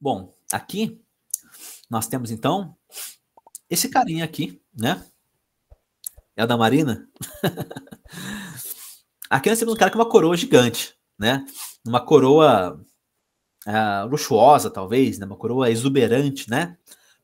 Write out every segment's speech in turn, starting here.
Bom, aqui nós temos, então, esse carinha aqui, né? É o da Marina. Aqui nós temos um cara com uma coroa gigante, né? Uma coroa luxuosa, talvez, né? Uma coroa exuberante, né?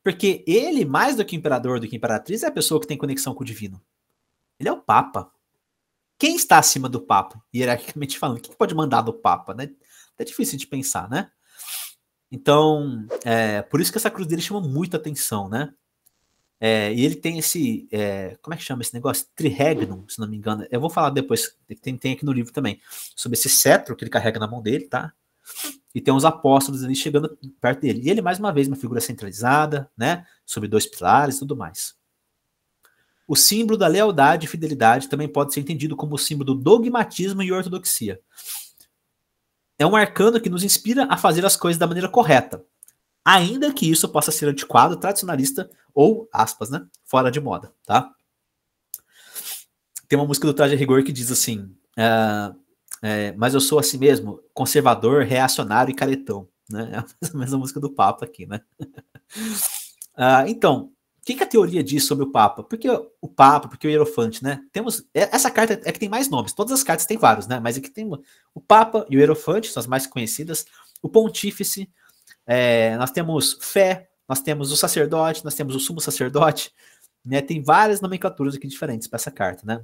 Porque ele, mais do que imperador, do que imperatriz, é a pessoa que tem conexão com o divino. Ele é o Papa. Quem está acima do Papa? Hierarquicamente falando, quem pode mandar do Papa, né? É difícil de pensar, né? Então, por isso que essa cruz dele chama muita atenção, né? E ele tem esse, como é que chama esse negócio? Triregnum, se não me engano. Eu vou falar depois, tem aqui no livro também, sobre esse cetro que ele carrega na mão dele, tá? E tem uns apóstolos ali chegando perto dele. E ele, mais uma vez, uma figura centralizada, né? Sobre dois pilares e tudo mais. O símbolo da lealdade e fidelidade também pode ser entendido como o símbolo do dogmatismo e ortodoxia. É um arcano que nos inspira a fazer as coisas da maneira correta, ainda que isso possa ser antiquado, tradicionalista ou, aspas, né, fora de moda, tá? Tem uma música do Traje a Rigor que diz assim, mas eu sou assim mesmo, conservador, reacionário e caretão, né? É a mesma música do Papa aqui, né? Então, o que a teoria diz sobre o Papa? Porque o Papa, porque o Hierofante, né? Essa carta é que tem mais nomes, todas as cartas têm vários, né? Mas aqui tem o Papa e o Hierofante, são as mais conhecidas, o Pontífice, nós temos fé, nós temos o sacerdote, nós temos o sumo sacerdote, né? Tem várias nomenclaturas aqui diferentes para essa carta, né?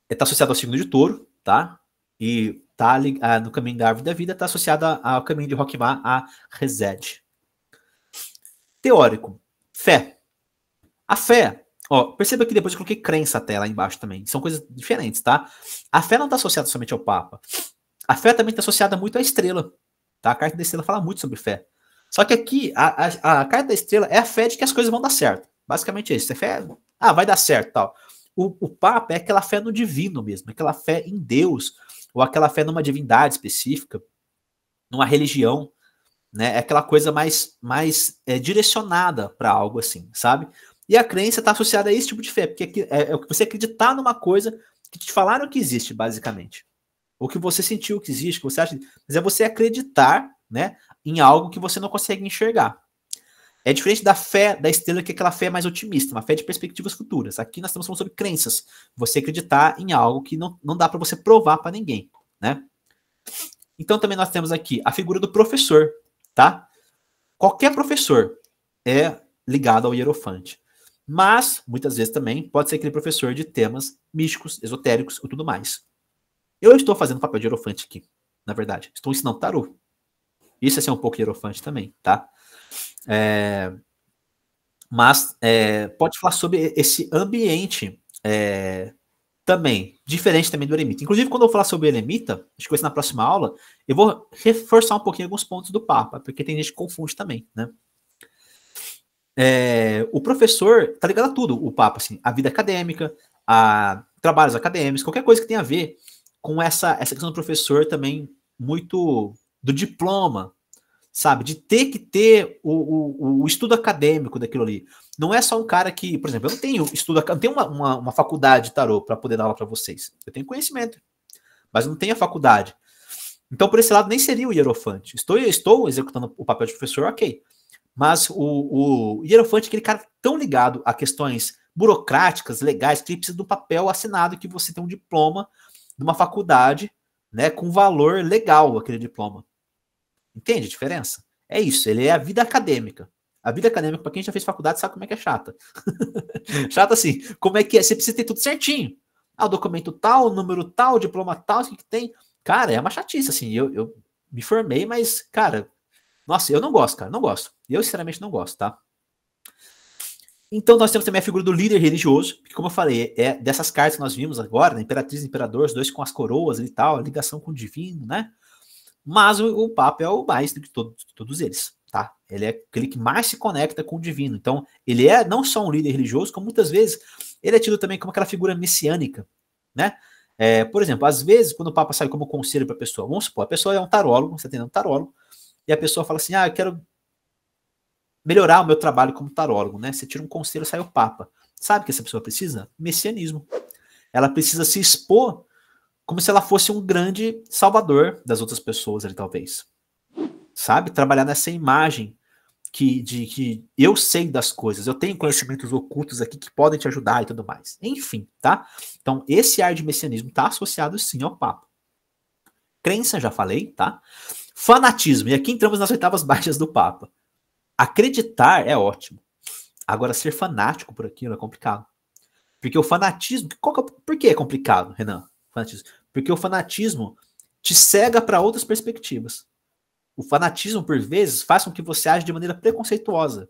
Está associado ao signo de Touro, tá? E tá no caminho da árvore da vida, está associado ao caminho de Roquemar, a Resed. Teórico, fé. A fé, perceba que depois eu coloquei crença até lá embaixo também. São coisas diferentes, tá? A fé não está associada somente ao Papa. A fé também está associada muito à estrela, tá? A carta da estrela fala muito sobre fé. Só que aqui, a carta da estrela é a fé de que as coisas vão dar certo. Basicamente é isso. É fé, vai dar certo, tal. O Papa é aquela fé no divino mesmo, aquela fé em Deus, ou aquela fé numa divindade específica, numa religião, né? É aquela coisa mais direcionada para algo assim, sabe? E a crença está associada a esse tipo de fé, porque é você acreditar numa coisa que te falaram que existe, basicamente. Ou que você sentiu que existe, que você acha. Mas é você acreditar, né, em algo que você não consegue enxergar. É diferente da fé da estrela, que é aquela fé mais otimista, uma fé de perspectivas futuras. Aqui nós estamos falando sobre crenças. Você acreditar em algo que não dá para você provar para ninguém, né? Então também nós temos aqui a figura do professor, tá? Qualquer professor é ligado ao hierofante. Mas, muitas vezes também, pode ser aquele professor de temas místicos, esotéricos e tudo mais. Eu estou fazendo papel de hierofante aqui, na verdade. Estou ensinando tarô. Isso é ser um pouco hierofante também, tá? Mas pode falar sobre esse ambiente também, diferente também do eremita. Inclusive, quando eu falar sobre o eremita, acho que vai ser na próxima aula, eu vou reforçar um pouquinho alguns pontos do Papa, porque tem gente que confunde também, né? O professor tá ligado a tudo, o Papa, assim, a vida acadêmica, a trabalhos acadêmicos, qualquer coisa que tenha a ver com essa questão do professor também muito do diploma, sabe? De ter que ter o estudo acadêmico daquilo ali. Não é só um cara que, por exemplo, eu não tenho estudo, não tenho uma faculdade de tarô para poder dar aula para vocês. Eu tenho conhecimento, mas não tenho a faculdade. Então, por esse lado, nem seria o hierofante. Estou executando o papel de professor, ok. Mas o hierofante é aquele cara tão ligado a questões burocráticas, legais, que ele precisa do papel assinado, que você tem um diploma de uma faculdade, né, com valor legal, aquele diploma. Entende a diferença? É isso, ele é a vida acadêmica. A vida acadêmica, para quem já fez faculdade, sabe como é que é chata. Chata assim, como é que é? Você precisa ter tudo certinho. O documento tal, o número tal, o diploma tal, o que tem. Cara, é uma chatice, assim. Eu me formei, mas, cara, nossa, eu não gosto, cara, não gosto. Eu, sinceramente, não gosto, tá? Então, nós temos também a figura do líder religioso, que, como eu falei, é dessas cartas que nós vimos agora, né? Imperatriz e Imperador, os dois com as coroas e tal, a ligação com o divino, né? Mas o Papa é o mais de todos eles, tá? Ele é aquele que mais se conecta com o divino. Então, ele é não só um líder religioso, como muitas vezes ele é tido também como aquela figura messiânica, né? Por exemplo, às vezes, quando o Papa sai como conselho para a pessoa, vamos supor, a pessoa é um tarólogo, você tem um tarólogo, e a pessoa fala assim, eu quero melhorar o meu trabalho como tarólogo, né? Você tira um conselho, sai o Papa. Sabe o que essa pessoa precisa? Messianismo. Ela precisa se expor como se ela fosse um grande salvador das outras pessoas ali, talvez. sabe? Trabalhar nessa imagem de que eu sei das coisas, eu tenho conhecimentos ocultos aqui que podem te ajudar e tudo mais. Enfim, tá? Então, esse ar de messianismo está associado sim ao Papa. Crença, já falei, tá? Fanatismo, e aqui entramos nas oitavas baixas do Papa. Acreditar é ótimo. Agora, ser fanático por aquilo é complicado. Porque o fanatismo... Por que é complicado, Renan? Fanatismo? Porque o fanatismo te cega para outras perspectivas. O fanatismo, por vezes, faz com que você age de maneira preconceituosa.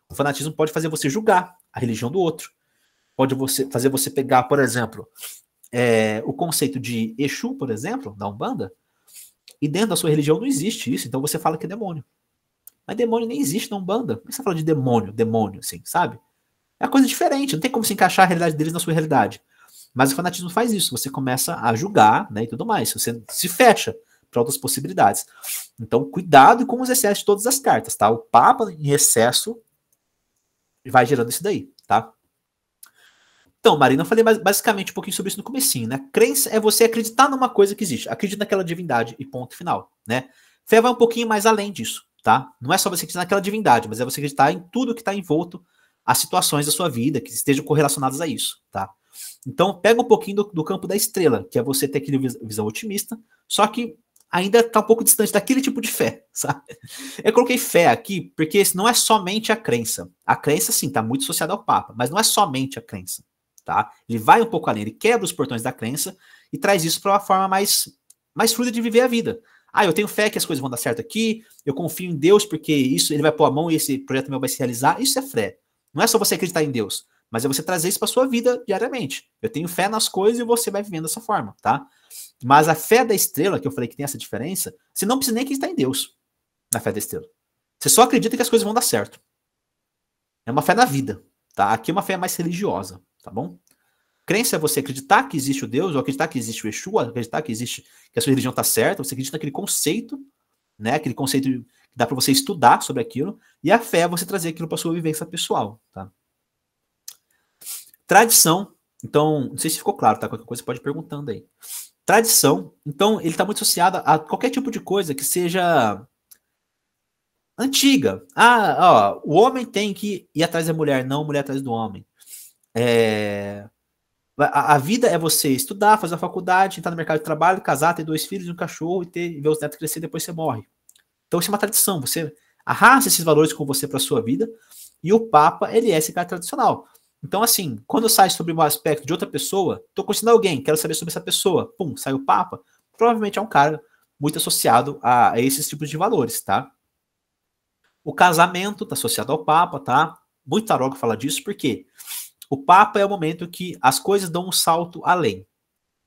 O fanatismo pode fazer você julgar a religião do outro. Pode fazer você pegar, por exemplo, o conceito de Exu, por exemplo, da Umbanda, e dentro da sua religião não existe isso, então você fala que é demônio. Mas demônio nem existe na Umbanda. Por que você fala de demônio, assim, sabe? É uma coisa diferente, não tem como se encaixar a realidade deles na sua realidade. Mas o fanatismo faz isso, você começa a julgar, né, e tudo mais, você se fecha para outras possibilidades. Então, cuidado com os excessos de todas as cartas, tá? O Papa em excesso vai gerando isso daí, tá? Então, Marina, eu falei basicamente um pouquinho sobre isso no comecinho, né? Crença é você acreditar numa coisa que existe, acredita naquela divindade e ponto final, né? Fé vai um pouquinho mais além disso, tá? Não é só você acreditar naquela divindade, mas é você acreditar em tudo que está envolto as situações da sua vida que estejam correlacionadas a isso, tá? Então, pega um pouquinho do campo da estrela, que é você ter aquele visão otimista, só que ainda está um pouco distante daquele tipo de fé, sabe? Eu coloquei fé aqui porque não é somente a crença. A crença, sim, está muito associada ao Papa, mas não é somente a crença, tá? Ele vai um pouco além, ele quebra os portões da crença e traz isso para uma forma mais fluida de viver a vida. Ah, eu tenho fé que as coisas vão dar certo aqui, eu confio em Deus porque isso ele vai pôr a mão e esse projeto meu vai se realizar. Isso é fé. Não é só você acreditar em Deus, mas é você trazer isso para sua vida diariamente. Eu tenho fé nas coisas e você vai vivendo dessa forma, tá? Mas a fé da estrela, que eu falei que tem essa diferença, você não precisa nem acreditar em Deus na fé da estrela. Você só acredita que as coisas vão dar certo. É uma fé na vida, tá? Aqui é uma fé mais religiosa, tá bom? Crença é você acreditar que existe o Deus, ou acreditar que existe o Exu, acreditar que a sua religião está certa, você acredita naquele conceito, né? Aquele conceito que dá para você estudar sobre aquilo, e a fé é você trazer aquilo para sua vivência pessoal, tá? Tradição, então, não sei se ficou claro, tá? Qualquer coisa você pode ir perguntando aí. Tradição, então, ele está muito associado a qualquer tipo de coisa que seja antiga. Ah, ó, o homem tem que ir atrás da mulher, não a mulher atrás do homem. A vida é você estudar, fazer a faculdade, entrar no mercado de trabalho, casar, ter 2 filhos, um cachorro e ver os netos crescer e depois você morre. Então isso é uma tradição, você arrasta esses valores com você para a sua vida e o Papa, ele é esse cara tradicional. Então assim, quando sai sobre um aspecto de outra pessoa, estou conhecendo alguém, quero saber sobre essa pessoa, pum, sai o Papa, provavelmente é um cara muito associado a esses tipos de valores, tá? O casamento está associado ao Papa, tá? Muito tarólogo fala disso, porque o Papa é o momento que as coisas dão um salto além.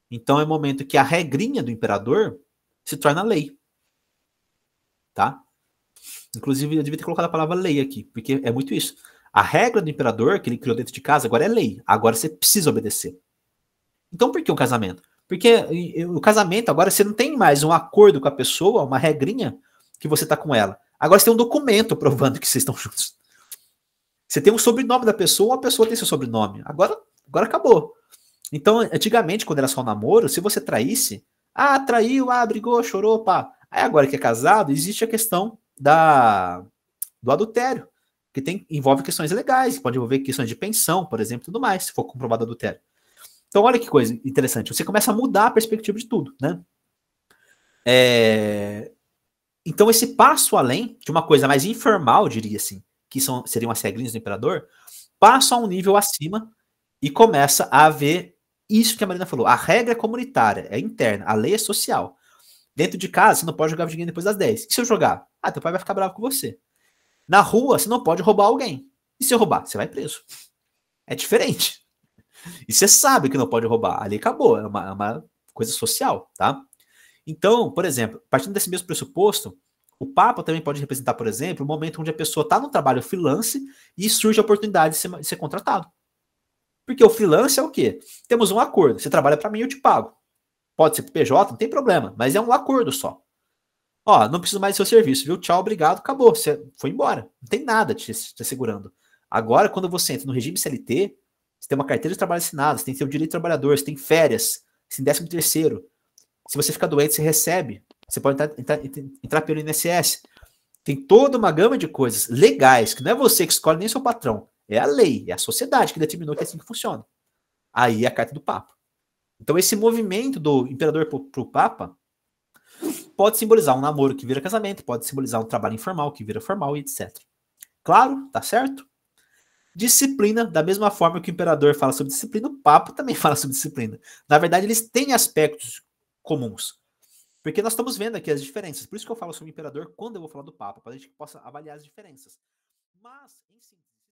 Então é o momento que a regrinha do imperador se torna lei. Tá? Inclusive, eu devia ter colocado a palavra lei aqui, porque é muito isso. A regra do imperador, que ele criou dentro de casa, agora é lei. Agora você precisa obedecer. Então por que o casamento? Porque o casamento, agora você não tem mais um acordo com a pessoa, uma regrinha que você está com ela. Agora você tem um documento provando que vocês estão juntos. Você tem um sobrenome da pessoa, a pessoa tem seu sobrenome. Agora acabou. Então, antigamente, quando era só um namoro, se você traísse, traiu, brigou, chorou, pá. Aí agora que é casado, existe a questão do adultério, que envolve questões legais, pode envolver questões de pensão, por exemplo, tudo mais, se for comprovado adultério. Então, olha que coisa interessante. Você começa a mudar a perspectiva de tudo, né? Então, esse passo além de uma coisa mais informal, diria assim, que seriam as regrinhas do imperador, passa a um nível acima e começa a haver isso que a Marina falou. A regra é comunitária, é interna, a lei é social. Dentro de casa, você não pode jogar videogame depois das 10. E se eu jogar? Teu pai vai ficar bravo com você. Na rua, você não pode roubar alguém. E se eu roubar? Você vai preso. É diferente. E você sabe que não pode roubar. Ali acabou. É uma coisa social, tá? Então, por exemplo, partindo desse mesmo pressuposto, o Papa também pode representar, por exemplo, o momento onde a pessoa está no trabalho freelance e surge a oportunidade de ser contratado. Porque o freelance é o quê? Temos um acordo. Você trabalha para mim, eu te pago. Pode ser PJ, não tem problema, mas é um acordo só. Não preciso mais do seu serviço, viu? Tchau, obrigado, acabou. Você foi embora. Não tem nada te segurando. Agora, quando você entra no regime CLT, você tem uma carteira de trabalho assinada, você tem seu direito de trabalhador, você tem férias, você tem 13º. Se você ficar doente, você recebe. Você pode entrar pelo INSS. Tem toda uma gama de coisas legais, que não é você que escolhe nem seu patrão. É a lei, é a sociedade que determinou que é assim que funciona. Aí é a carta do Papa. Então esse movimento do imperador para o Papa pode simbolizar um namoro que vira casamento, pode simbolizar um trabalho informal que vira formal e etc. Claro, tá certo? Disciplina, da mesma forma que o imperador fala sobre disciplina, o Papa também fala sobre disciplina. Na verdade, eles têm aspectos comuns. Porque nós estamos vendo aqui as diferenças. Por isso que eu falo sobre o imperador quando eu vou falar do Papa, para a gente possa avaliar as diferenças. Mas, em si...